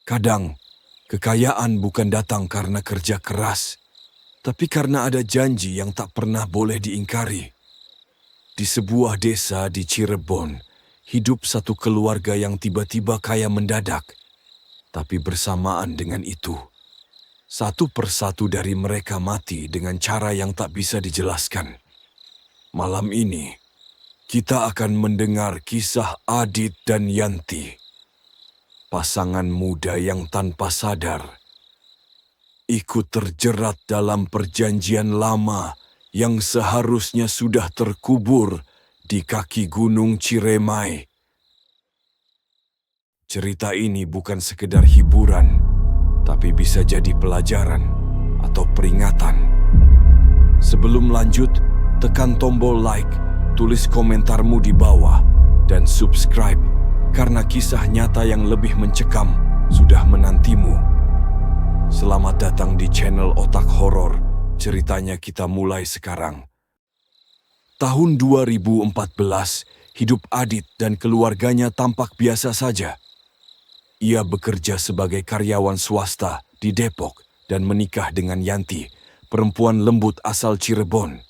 Kadang, kekayaan bukan datang karena kerja keras, tapi karena ada janji yang tak pernah boleh diingkari. Di sebuah desa di Cirebon, hidup satu keluarga yang tiba-tiba kaya mendadak. Tapi bersamaan dengan itu, satu persatu dari mereka mati dengan cara yang tak bisa dijelaskan. Malam ini, kita akan mendengar kisah Adit dan Yanti. Pasangan muda yang tanpa sadar ikut terjerat dalam perjanjian lama yang seharusnya sudah terkubur di kaki Gunung Ciremai. Cerita ini bukan sekedar hiburan, tapi bisa jadi pelajaran atau peringatan. Sebelum lanjut, tekan tombol like, tulis komentarmu di bawah, dan subscribe karena kisah nyata yang lebih mencekam sudah menantimu. Selamat datang di channel Otak Horor. Ceritanya kita mulai sekarang. Tahun 2014, hidup Adit dan keluarganya tampak biasa saja. Ia bekerja sebagai karyawan swasta di Depok dan menikah dengan Yanti, perempuan lembut asal Cirebon.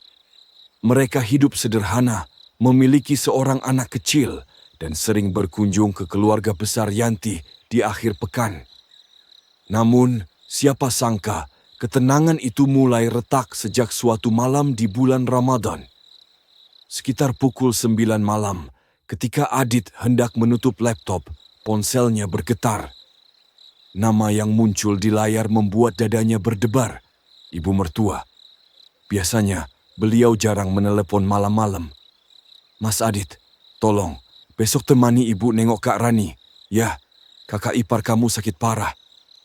Mereka hidup sederhana, memiliki seorang anak kecil, dan sering berkunjung ke keluarga besar Yanti di akhir pekan. Namun, siapa sangka ketenangan itu mulai retak sejak suatu malam di bulan Ramadan. Sekitar pukul 9 malam, ketika Adit hendak menutup laptop, ponselnya bergetar. Nama yang muncul di layar membuat dadanya berdebar. Ibu mertua. Biasanya, beliau jarang menelepon malam-malam. "Mas Adit, tolong, besok temani ibu nengok Kak Rani. Ya, kakak ipar kamu sakit parah.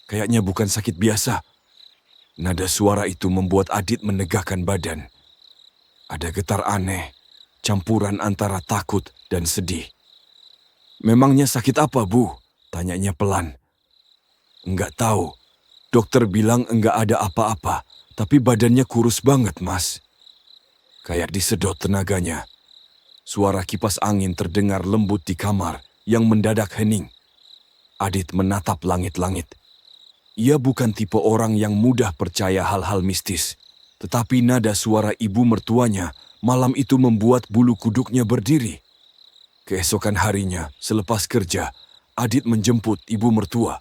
Kayaknya bukan sakit biasa." Nada suara itu membuat Adit menegakkan badan. Ada getar aneh, campuran antara takut dan sedih. "Memangnya sakit apa, Bu?" tanyanya pelan. "Enggak tahu. Dokter bilang enggak ada apa-apa, tapi badannya kurus banget, Mas." Kayak disedot tenaganya. Suara kipas angin terdengar lembut di kamar yang mendadak hening. Adit menatap langit-langit. Ia bukan tipe orang yang mudah percaya hal-hal mistis, tetapi nada suara ibu mertuanya malam itu membuat bulu kuduknya berdiri. Keesokan harinya, selepas kerja, Adit menjemput ibu mertua.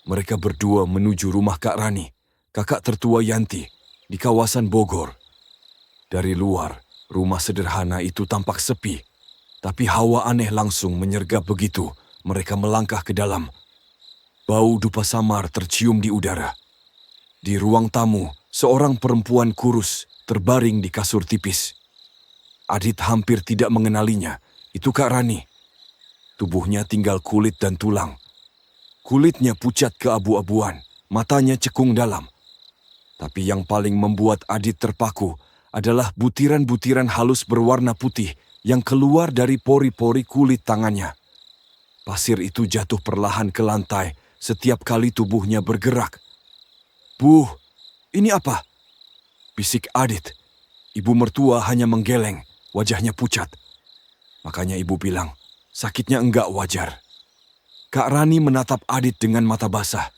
Mereka berdua menuju rumah Kak Rani, kakak tertua Yanti, di kawasan Bogor. Dari luar, rumah sederhana itu tampak sepi, tapi hawa aneh langsung menyergap begitu mereka melangkah ke dalam. Bau dupa samar tercium di udara. Di ruang tamu, seorang perempuan kurus terbaring di kasur tipis. Adit hampir tidak mengenalinya. Itu Kak Rani. Tubuhnya tinggal kulit dan tulang. Kulitnya pucat keabu-abuan, matanya cekung dalam. Tapi yang paling membuat Adit terpaku adalah butiran-butiran halus berwarna putih yang keluar dari pori-pori kulit tangannya. Pasir itu jatuh perlahan ke lantai setiap kali tubuhnya bergerak. "Bu, ini apa?" bisik Adit. Ibu mertua hanya menggeleng, wajahnya pucat. Makanya ibu bilang, sakitnya enggak wajar. Kak Rani menatap Adit dengan mata basah.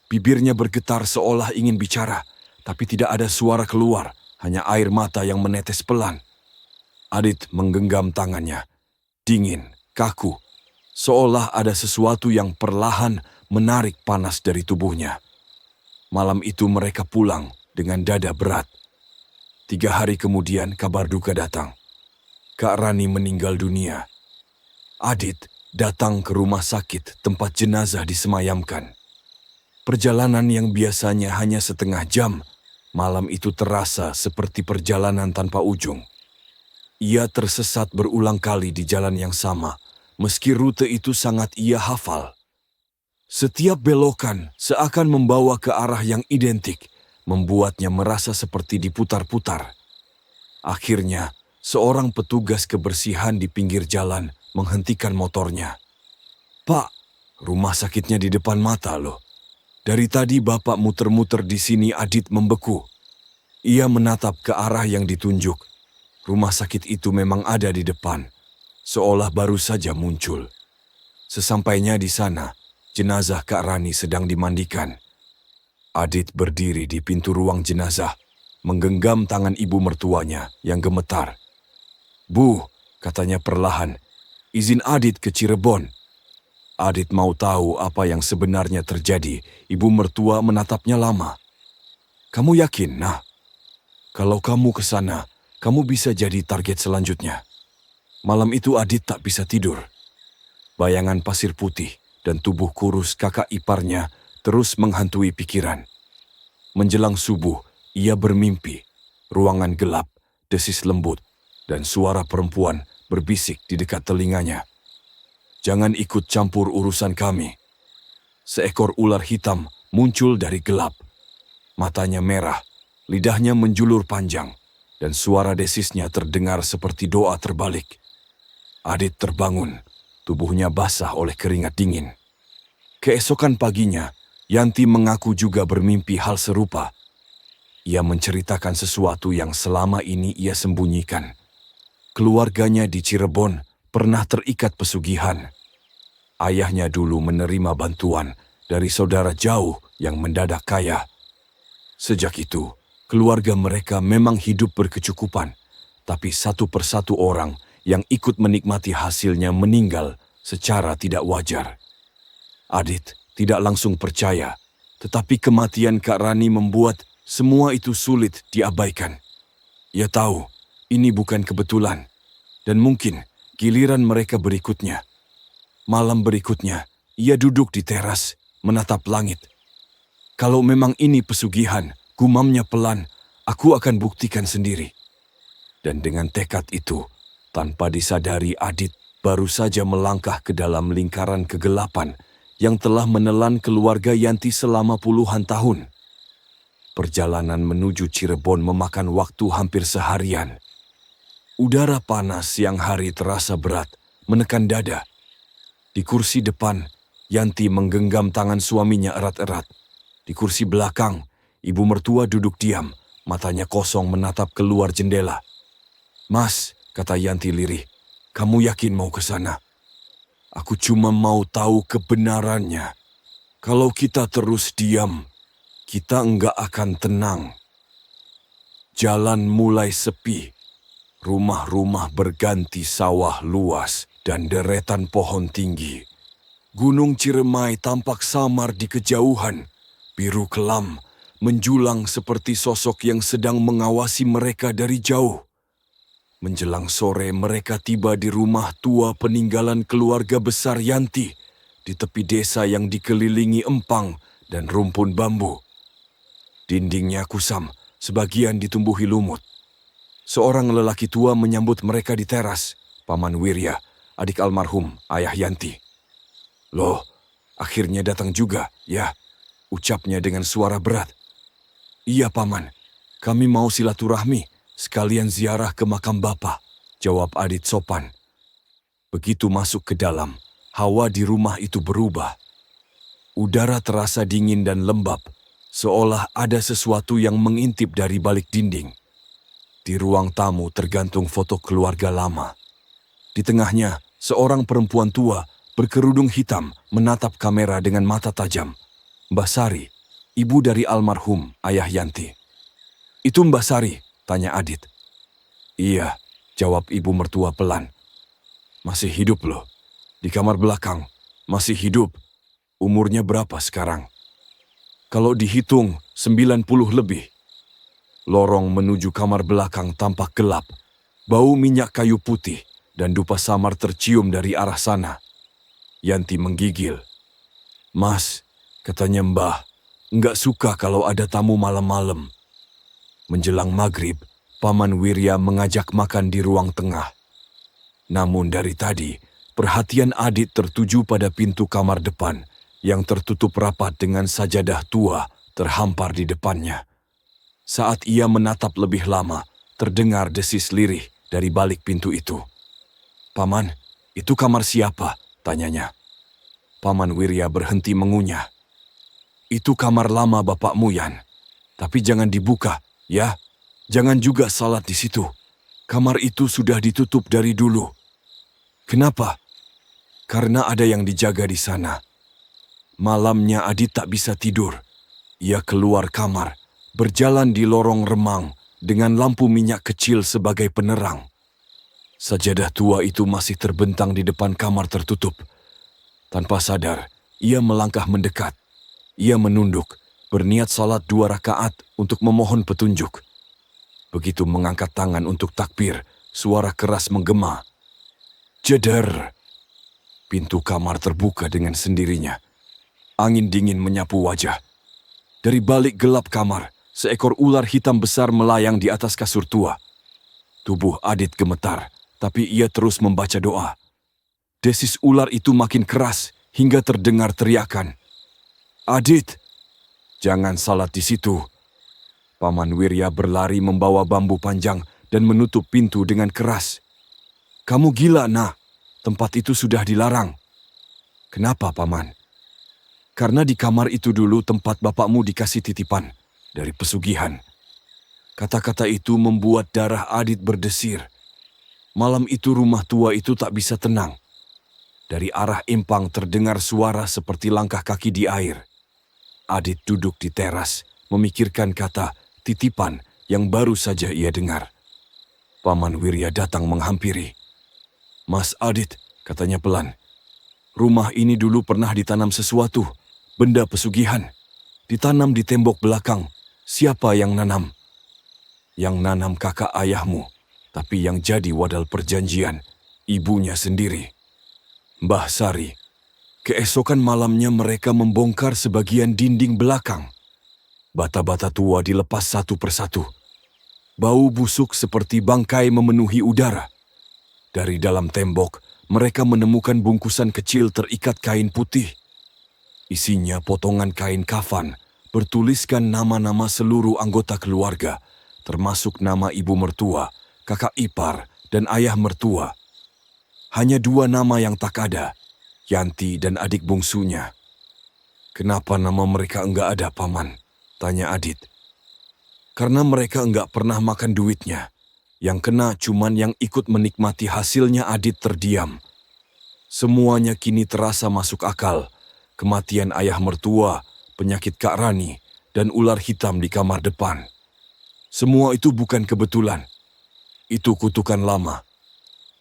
Bibirnya bergetar seolah ingin bicara, tapi tidak ada suara keluar, hanya air mata yang menetes pelan. Adit menggenggam tangannya, dingin, kaku, seolah ada sesuatu yang perlahan menarik panas dari tubuhnya. Malam itu mereka pulang dengan dada berat. 3 hari kemudian kabar duka datang. Kak Rani meninggal dunia. Adit datang ke rumah sakit tempat jenazah disemayamkan. Perjalanan yang biasanya hanya setengah jam, malam itu terasa seperti perjalanan tanpa ujung. Ia tersesat berulang kali di jalan yang sama, meski rute itu sangat ia hafal. Setiap belokan seakan membawa ke arah yang identik, membuatnya merasa seperti diputar-putar. Akhirnya, seorang petugas kebersihan di pinggir jalan menghentikan motornya. "Pak, rumah sakitnya di depan mata loh. Dari tadi Bapak muter-muter di sini." Adit membeku. Ia menatap ke arah yang ditunjuk. Rumah sakit itu memang ada di depan, seolah baru saja muncul. Sesampainya di sana, jenazah Kak Rani sedang dimandikan. Adit berdiri di pintu ruang jenazah, menggenggam tangan ibu mertuanya yang gemetar. "Bu," katanya perlahan, "izin Adit ke Cirebon." Adit mau tahu apa yang sebenarnya terjadi. Ibu mertua menatapnya lama. "Kamu yakin, Nah? Kalau kamu ke sana, kamu bisa jadi target selanjutnya." Malam itu Adit tak bisa tidur. Bayangan pasir putih dan tubuh kurus kakak iparnya terus menghantui pikiran. Menjelang subuh, ia bermimpi. Ruangan gelap, desis lembut, dan suara perempuan berbisik di dekat telinganya. "Jangan ikut campur urusan kami." Seekor ular hitam muncul dari gelap. Matanya merah, lidahnya menjulur panjang, dan suara desisnya terdengar seperti doa terbalik. Adit terbangun, tubuhnya basah oleh keringat dingin. Keesokan paginya, Yanti mengaku juga bermimpi hal serupa. Ia menceritakan sesuatu yang selama ini ia sembunyikan. Keluarganya di Cirebon pernah terikat pesugihan. Ayahnya dulu menerima bantuan dari saudara jauh yang mendadak kaya. Sejak itu, keluarga mereka memang hidup berkecukupan, tapi satu persatu orang yang ikut menikmati hasilnya meninggal secara tidak wajar. Adit tidak langsung percaya, tetapi kematian Kak Rani membuat semua itu sulit diabaikan. Ia tahu ini bukan kebetulan, dan mungkin giliran mereka berikutnya. Malam berikutnya, ia duduk di teras, menatap langit. "Kalau memang ini pesugihan," gumamnya pelan, "aku akan buktikan sendiri." Dan dengan tekad itu, tanpa disadari Adit baru saja melangkah ke dalam lingkaran kegelapan yang telah menelan keluarga Yanti selama puluhan tahun. Perjalanan menuju Cirebon memakan waktu hampir seharian. Udara panas siang hari terasa berat, menekan dada. Di kursi depan, Yanti menggenggam tangan suaminya erat-erat. Di kursi belakang, ibu mertua duduk diam, matanya kosong menatap keluar jendela. "Mas," kata Yanti lirih, "kamu yakin mau ke sana? Aku cuma mau tahu kebenarannya. Kalau kita terus diam, kita enggak akan tenang." Jalan mulai sepi. Rumah-rumah berganti sawah luas dan deretan pohon tinggi. Gunung Ciremai tampak samar di kejauhan. Biru kelam menjulang seperti sosok yang sedang mengawasi mereka dari jauh. Menjelang sore mereka tiba di rumah tua peninggalan keluarga besar Yanti di tepi desa yang dikelilingi empang dan rumpun bambu. Dindingnya kusam, sebagian ditumbuhi lumut. Seorang lelaki tua menyambut mereka di teras, Paman Wirya, adik almarhum ayah Yanti. "Loh, akhirnya datang juga, ya?" ucapnya dengan suara berat. "Iya, Paman. Kami mau silaturahmi, sekalian ziarah ke makam Bapak," jawab Adit sopan. Begitu masuk ke dalam, hawa di rumah itu berubah. Udara terasa dingin dan lembab, seolah ada sesuatu yang mengintip dari balik dinding. Di ruang tamu tergantung foto keluarga lama. Di tengahnya, seorang perempuan tua berkerudung hitam menatap kamera dengan mata tajam. Mbah Sari, ibu dari almarhum ayah Yanti. "Itu Mbah Sari?" tanya Adit. "Iya," jawab ibu mertua pelan. "Masih hidup loh. Di kamar belakang, masih hidup. Umurnya berapa sekarang?" "Kalau dihitung, 90 lebih." Lorong menuju kamar belakang tampak gelap. Bau minyak kayu putih dan dupa samar tercium dari arah sana. Yanti menggigil. "Mas," katanya Mbah, "nggak suka kalau ada tamu malam-malam." Menjelang maghrib, Paman Wirya mengajak makan di ruang tengah. Namun dari tadi, perhatian Adit tertuju pada pintu kamar depan yang tertutup rapat dengan sajadah tua terhampar di depannya. Saat ia menatap lebih lama, terdengar desis lirih dari balik pintu itu. "Paman, itu kamar siapa?" tanyanya. Paman Wirya berhenti mengunyah. "Itu kamar lama bapakmu, Yan. Tapi jangan dibuka, ya. Jangan juga salat di situ. Kamar itu sudah ditutup dari dulu." "Kenapa?" "Karena ada yang dijaga di sana." Malamnya Adit tak bisa tidur. Ia keluar kamar, berjalan di lorong remang dengan lampu minyak kecil sebagai penerang. Sajadah tua itu masih terbentang di depan kamar tertutup. Tanpa sadar, ia melangkah mendekat. Ia menunduk, berniat salat 2 rakaat untuk memohon petunjuk. Begitu mengangkat tangan untuk takbir, suara keras menggema. Jeder! Pintu kamar terbuka dengan sendirinya. Angin dingin menyapu wajah. Dari balik gelap kamar, seekor ular hitam besar melayang di atas kasur tua. Tubuh Adit gemetar, tapi ia terus membaca doa. Desis ular itu makin keras hingga terdengar teriakan. Adit, jangan salat di situ. Paman Wirya berlari membawa bambu panjang dan menutup pintu dengan keras. Kamu gila, nak. Tempat itu sudah dilarang. Kenapa, Paman? Karena di kamar itu dulu tempat bapakmu dikasih titipan dari pesugihan. Kata-kata itu membuat darah Adit berdesir. Malam itu rumah tua itu tak bisa tenang. Dari arah empang terdengar suara seperti langkah kaki di air. Adit duduk di teras, memikirkan kata titipan yang baru saja ia dengar. Paman Wirya datang menghampiri. Mas Adit, katanya pelan. Rumah ini dulu pernah ditanam sesuatu, benda pesugihan. Ditanam di tembok belakang. Siapa yang nanam? Yang nanam kakak ayahmu, tapi yang jadi wadal perjanjian, ibunya sendiri. Mbah Sari. Keesokan malamnya mereka membongkar sebagian dinding belakang. Bata-bata tua dilepas satu persatu. Bau busuk seperti bangkai memenuhi udara. Dari dalam tembok, mereka menemukan bungkusan kecil terikat kain putih. Isinya potongan kain kafan, bertuliskan nama-nama seluruh anggota keluarga, termasuk nama ibu mertua, kakak ipar, dan ayah mertua. Hanya 2 nama yang tak ada, Yanti dan adik bungsunya. Kenapa nama mereka enggak ada, Paman? Tanya Adit. Karena mereka enggak pernah makan duitnya. Yang kena cuman yang ikut menikmati hasilnya. Adit terdiam. Semuanya kini terasa masuk akal. Kematian ayah mertua, penyakit Kak Rani, dan ular hitam di kamar depan. Semua itu bukan kebetulan. Itu kutukan lama.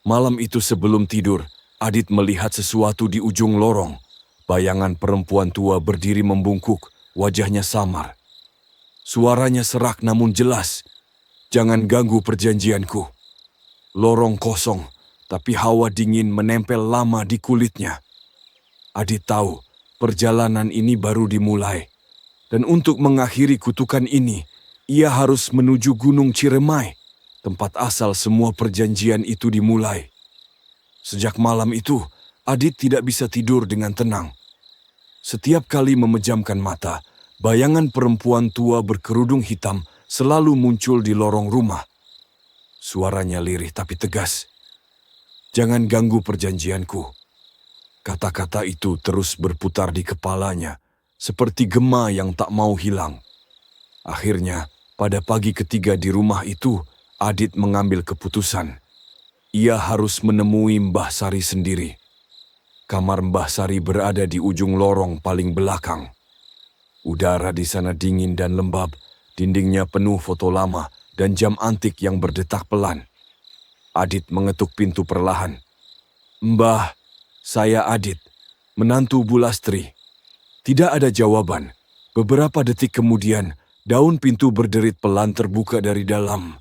Malam itu sebelum tidur, Adit melihat sesuatu di ujung lorong. Bayangan perempuan tua berdiri membungkuk, wajahnya samar. Suaranya serak namun jelas. Jangan ganggu perjanjianku. Lorong kosong, tapi hawa dingin menempel lama di kulitnya. Adit tahu, perjalanan ini baru dimulai. Dan untuk mengakhiri kutukan ini, ia harus menuju Gunung Ciremai, tempat asal semua perjanjian itu dimulai. Sejak malam itu, Adit tidak bisa tidur dengan tenang. Setiap kali memejamkan mata, bayangan perempuan tua berkerudung hitam selalu muncul di lorong rumah. Suaranya lirih tapi tegas. Jangan ganggu perjanjianku. Kata-kata itu terus berputar di kepalanya, seperti gema yang tak mau hilang. Akhirnya, pada pagi ketiga di rumah itu, Adit mengambil keputusan. Ia harus menemui Mbah Sari sendiri. Kamar Mbah Sari berada di ujung lorong paling belakang. Udara di sana dingin dan lembab, dindingnya penuh foto lama dan jam antik yang berdetak pelan. Adit mengetuk pintu perlahan. Mbah, saya Adit, menantu Bu Lastri. Tidak ada jawaban. Beberapa detik kemudian, daun pintu berderit pelan terbuka dari dalam.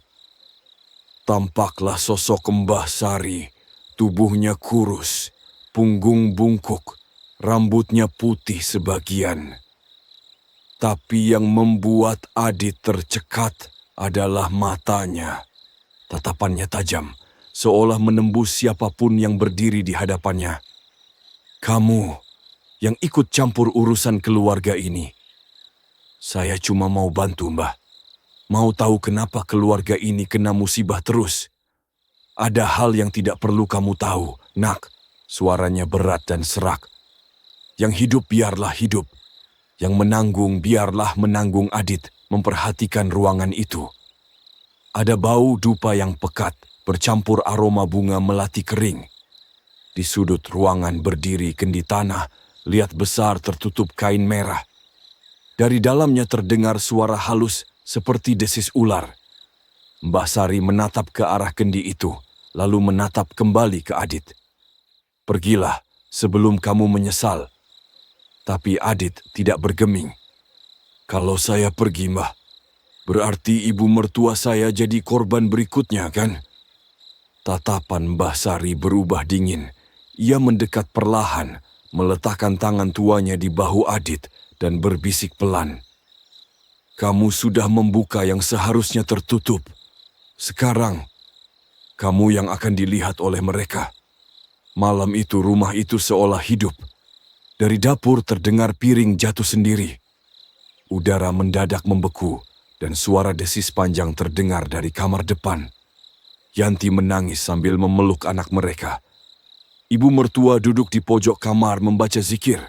Tampaklah sosok Mbah Sari, tubuhnya kurus, punggung bungkuk, rambutnya putih sebagian. Tapi yang membuat Adit tercekat adalah matanya. Tatapannya tajam, seolah menembus siapapun yang berdiri di hadapannya. Kamu yang ikut campur urusan keluarga ini. Saya cuma mau bantu, Mbah. Mau tahu kenapa keluarga ini kena musibah terus? Ada hal yang tidak perlu kamu tahu, Nak. Suaranya berat dan serak. Yang hidup biarlah hidup. Yang menanggung biarlah menanggung. Adit memperhatikan ruangan itu. Ada bau dupa yang pekat, bercampur aroma bunga melati kering. Di sudut ruangan berdiri kendi tanah, lihat besar tertutup kain merah. Dari dalamnya terdengar suara halus seperti desis ular. Mbah Sari menatap ke arah kendi itu, lalu menatap kembali ke Adit. "Pergilah sebelum kamu menyesal." Tapi Adit tidak bergeming. "Kalau saya pergi, Mbah, berarti ibu mertua saya jadi korban berikutnya, kan?" Tatapan Mbah Sari berubah dingin. Ia mendekat perlahan, meletakkan tangan tuanya di bahu Adit dan berbisik pelan. "Kamu sudah membuka yang seharusnya tertutup. Sekarang, kamu yang akan dilihat oleh mereka." Malam itu rumah itu seolah hidup. Dari dapur terdengar piring jatuh sendiri. Udara mendadak membeku dan suara desis panjang terdengar dari kamar depan. Yanti menangis sambil memeluk anak mereka. Ibu mertua duduk di pojok kamar membaca zikir.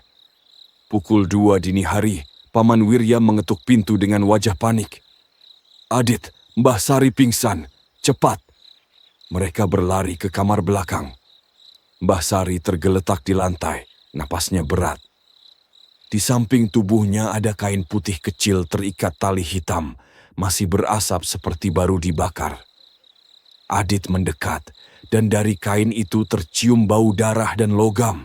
Pukul 2 dini hari, Paman Wirya mengetuk pintu dengan wajah panik. "Adit, Mbah Sari pingsan, cepat!" Mereka berlari ke kamar belakang. Mbah Sari tergeletak di lantai, napasnya berat. Di samping tubuhnya ada kain putih kecil terikat tali hitam, masih berasap seperti baru dibakar. Adit mendekat, dan dari kain itu tercium bau darah dan logam.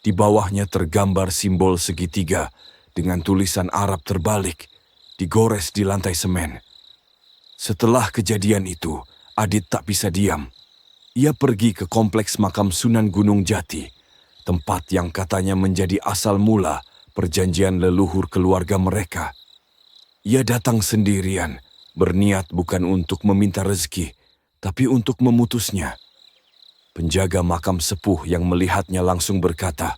Di bawahnya tergambar simbol segitiga dengan tulisan Arab terbalik, digores di lantai semen. Setelah kejadian itu, Adit tak bisa diam. Ia pergi ke kompleks makam Sunan Gunung Jati, tempat yang katanya menjadi asal mula perjanjian leluhur keluarga mereka. Ia datang sendirian, berniat bukan untuk meminta rezeki, tapi untuk memutusnya. Penjaga makam sepuh yang melihatnya langsung berkata,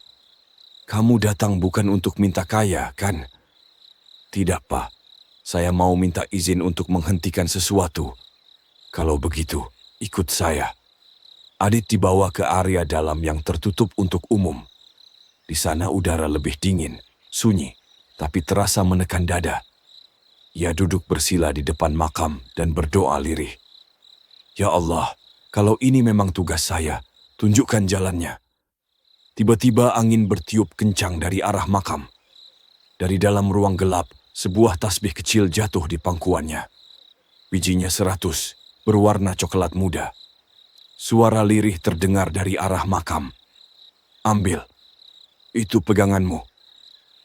"Kamu datang bukan untuk minta kaya, kan?" "Tidak, Pak. Saya mau minta izin untuk menghentikan sesuatu." "Kalau begitu, ikut saya." Adit dibawa ke area dalam yang tertutup untuk umum. Di sana udara lebih dingin, sunyi, tapi terasa menekan dada. Ia duduk bersila di depan makam dan berdoa lirih. "Ya Allah, kalau ini memang tugas saya, tunjukkan jalannya." Tiba-tiba angin bertiup kencang dari arah makam. Dari dalam ruang gelap, sebuah tasbih kecil jatuh di pangkuannya. Bijinya 100, berwarna coklat muda. Suara lirih terdengar dari arah makam. "Ambil. Itu peganganmu.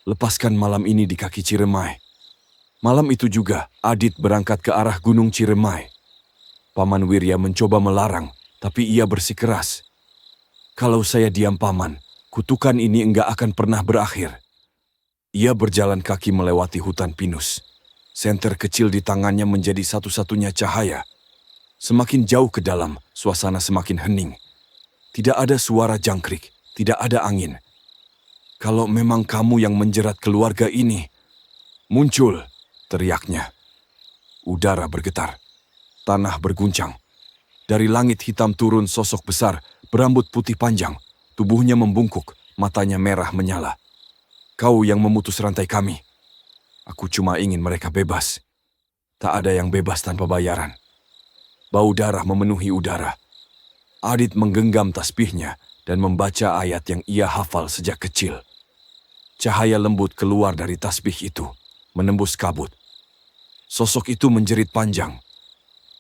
Lepaskan malam ini di kaki Ciremai." Malam itu juga, Adit berangkat ke arah Gunung Ciremai. Paman Wirya mencoba melarang, tapi ia bersikeras. "Kalau saya diam, Paman, kutukan ini enggak akan pernah berakhir." Ia berjalan kaki melewati hutan pinus. Senter kecil di tangannya menjadi satu-satunya cahaya. Semakin jauh ke dalam, suasana semakin hening. Tidak ada suara jangkrik, tidak ada angin. "Kalau memang kamu yang menjerat keluarga ini, muncul!" teriaknya. Udara bergetar. Tanah berguncang. Dari langit hitam turun sosok besar, berambut putih panjang. Tubuhnya membungkuk, matanya merah menyala. "Kau yang memutus rantai kami. Aku cuma ingin mereka bebas. Tak ada yang bebas tanpa bayaran." Bau darah memenuhi udara. Adit menggenggam tasbihnya dan membaca ayat yang ia hafal sejak kecil. Cahaya lembut keluar dari tasbih itu, menembus kabut. Sosok itu menjerit panjang.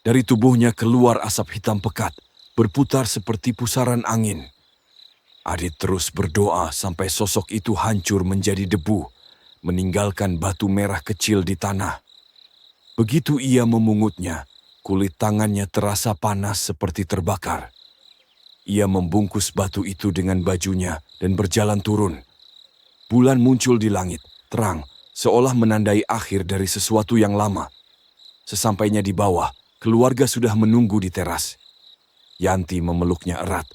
Dari tubuhnya keluar asap hitam pekat, berputar seperti pusaran angin. Adit terus berdoa sampai sosok itu hancur menjadi debu, meninggalkan batu merah kecil di tanah. Begitu ia memungutnya, kulit tangannya terasa panas seperti terbakar. Ia membungkus batu itu dengan bajunya dan berjalan turun. Bulan muncul di langit, terang, seolah menandai akhir dari sesuatu yang lama. Sesampainya di bawah, keluarga sudah menunggu di teras. Yanti memeluknya erat.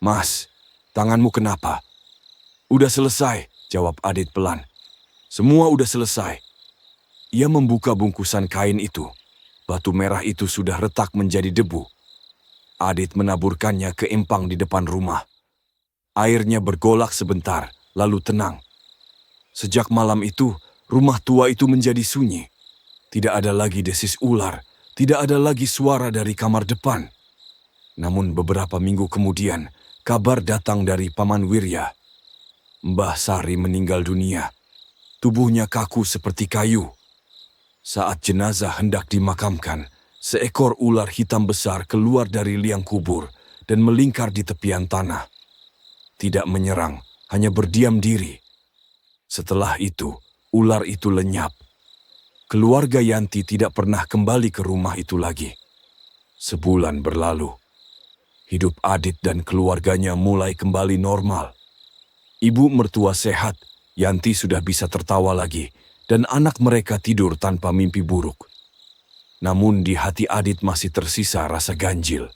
"Mas, tanganmu kenapa?" "Udah selesai," jawab Adit pelan. "Semua udah selesai." Ia membuka bungkusan kain itu. Batu merah itu sudah retak menjadi debu. Adit menaburkannya ke empang di depan rumah. Airnya bergolak sebentar, lalu tenang. Sejak malam itu, rumah tua itu menjadi sunyi. Tidak ada lagi desis ular, tidak ada lagi suara dari kamar depan. Namun beberapa minggu kemudian, kabar datang dari Paman Wirya. Mbah Sari meninggal dunia. Tubuhnya kaku seperti kayu. Saat jenazah hendak dimakamkan, seekor ular hitam besar keluar dari liang kubur dan melingkar di tepian tanah. Tidak menyerang, hanya berdiam diri. Setelah itu, ular itu lenyap. Keluarga Yanti tidak pernah kembali ke rumah itu lagi. Sebulan berlalu. Hidup Adit dan keluarganya mulai kembali normal. Ibu mertua sehat, Yanti sudah bisa tertawa lagi, dan anak mereka tidur tanpa mimpi buruk. Namun di hati Adit masih tersisa rasa ganjil.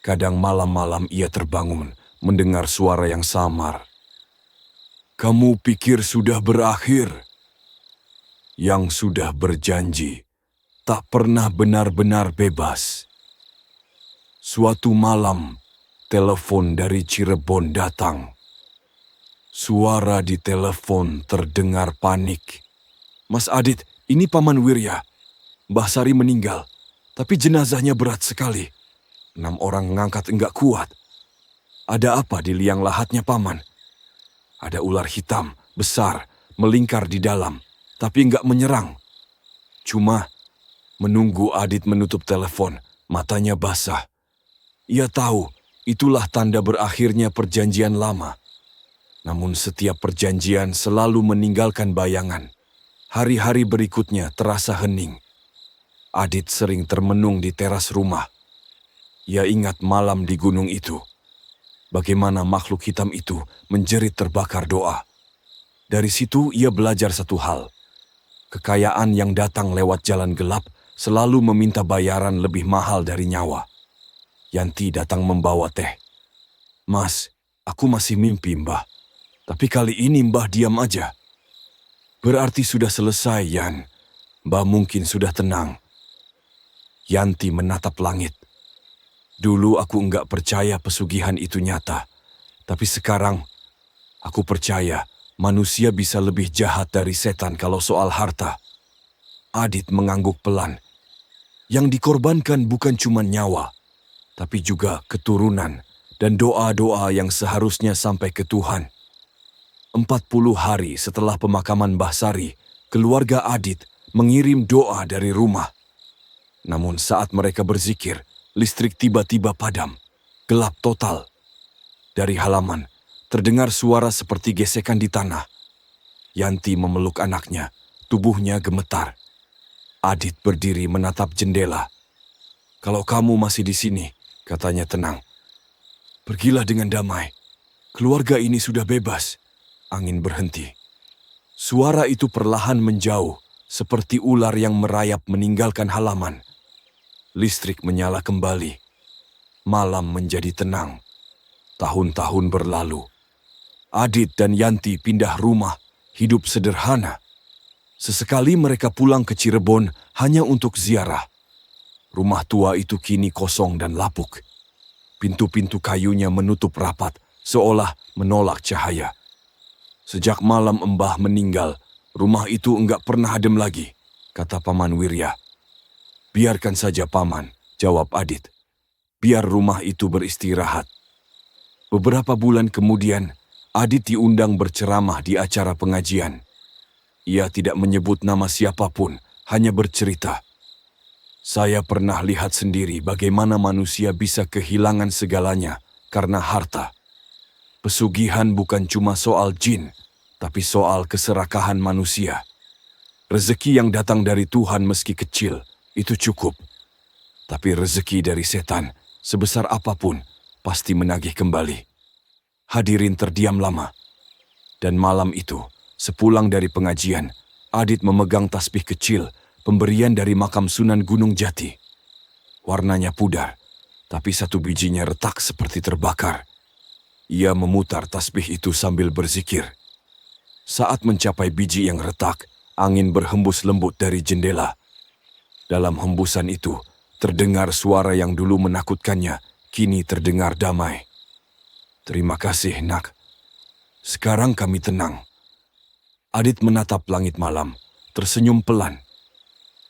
Kadang malam-malam ia terbangun mendengar suara yang samar. "Kamu pikir sudah berakhir? Yang sudah berjanji tak pernah benar-benar bebas." Suatu malam, telepon dari Cirebon datang. Suara di telepon terdengar panik. "Mas Adit, ini Paman Wirya. Mbah Sari meninggal, tapi jenazahnya berat sekali. 6 orang ngangkat enggak kuat. Ada apa di liang lahatnya, Paman?" "Ada ular hitam, besar, melingkar di dalam, tapi enggak menyerang. Cuma menunggu." Adit menutup telepon, matanya basah. Ia tahu itulah tanda berakhirnya perjanjian lama. Namun setiap perjanjian selalu meninggalkan bayangan. Hari-hari berikutnya terasa hening. Adit sering termenung di teras rumah. Ia ingat malam di gunung itu. Bagaimana makhluk hitam itu menjerit terbakar doa. Dari situ ia belajar satu hal. Kekayaan yang datang lewat jalan gelap selalu meminta bayaran lebih mahal dari nyawa. Yanti datang membawa teh. "Mas, aku masih mimpi, Mbah. Tapi kali ini Mbah diam aja." "Berarti sudah selesai, Yan. Mbah mungkin sudah tenang." Yanti menatap langit. "Dulu aku enggak percaya pesugihan itu nyata. Tapi sekarang aku percaya manusia bisa lebih jahat dari setan kalau soal harta." Adit mengangguk pelan. Yang dikorbankan bukan cuma nyawa, tapi juga keturunan dan doa-doa yang seharusnya sampai ke Tuhan. 40 hari setelah pemakaman Mbah Sari, keluarga Adit mengirim doa dari rumah. Namun saat mereka berzikir, listrik tiba-tiba padam, gelap total. Dari halaman, terdengar suara seperti gesekan di tanah. Yanti memeluk anaknya, tubuhnya gemetar. Adit berdiri menatap jendela. "Kalau kamu masih di sini," katanya tenang, "pergilah dengan damai. Keluarga ini sudah bebas." Angin berhenti. Suara itu perlahan menjauh, seperti ular yang merayap meninggalkan halaman. Listrik menyala kembali. Malam menjadi tenang. Tahun-tahun berlalu. Adit dan Yanti pindah rumah, hidup sederhana. Sesekali mereka pulang ke Cirebon hanya untuk ziarah. Rumah tua itu kini kosong dan lapuk. Pintu-pintu kayunya menutup rapat, seolah menolak cahaya. Sejak malam Mbah meninggal, rumah itu enggak pernah adem lagi, kata Paman Wirya. "Biarkan saja, Paman," jawab Adit. "Biar rumah itu beristirahat." Beberapa bulan kemudian, Adit diundang berceramah di acara pengajian. Ia tidak menyebut nama siapapun, hanya bercerita. "Saya pernah lihat sendiri bagaimana manusia bisa kehilangan segalanya karena harta. Pesugihan bukan cuma soal jin, tapi soal keserakahan manusia. Rezeki yang datang dari Tuhan meski kecil, itu cukup. Tapi rezeki dari setan, sebesar apapun, pasti menagih kembali." Hadirin terdiam lama. Dan malam itu, sepulang dari pengajian, Adit memegang tasbih kecil, pemberian dari makam Sunan Gunung Jati. Warnanya pudar, tapi satu bijinya retak seperti terbakar. Ia memutar tasbih itu sambil berzikir. Saat mencapai biji yang retak, angin berhembus lembut dari jendela. Dalam hembusan itu, terdengar suara yang dulu menakutkannya, kini terdengar damai. "Terima kasih, Nak. Sekarang kami tenang." Adit menatap langit malam, tersenyum pelan.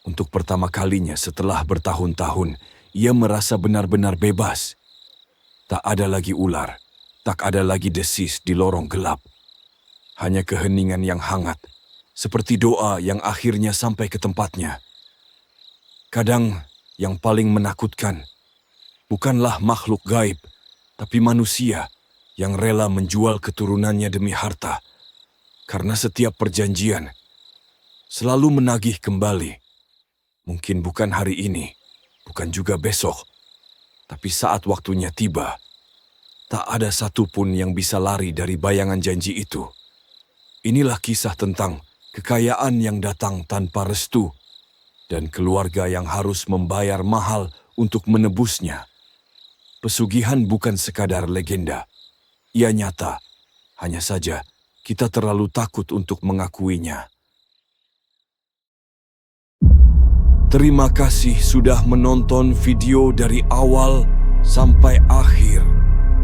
Untuk pertama kalinya setelah bertahun-tahun, ia merasa benar-benar bebas. Tak ada lagi ular, tak ada lagi desis di lorong gelap. hanya keheningan yang hangat, seperti doa yang akhirnya sampai ke tempatnya. Kadang yang paling menakutkan bukanlah makhluk gaib, tapi manusia yang rela menjual keturunannya demi harta. Karena setiap perjanjian selalu menagih kembali. Mungkin bukan hari ini, bukan juga besok, tapi saat waktunya tiba, tak ada satupun yang bisa lari dari bayangan janji itu. Inilah kisah tentang kekayaan yang datang tanpa restu dan keluarga yang harus membayar mahal untuk menebusnya. Pesugihan bukan sekadar legenda. Ia nyata, hanya saja kita terlalu takut untuk mengakuinya. Terima kasih sudah menonton video dari awal sampai akhir.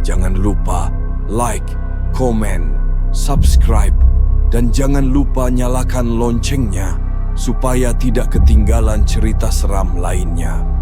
Jangan lupa like, komen, subscribe, dan jangan lupa nyalakan loncengnya supaya tidak ketinggalan cerita seram lainnya.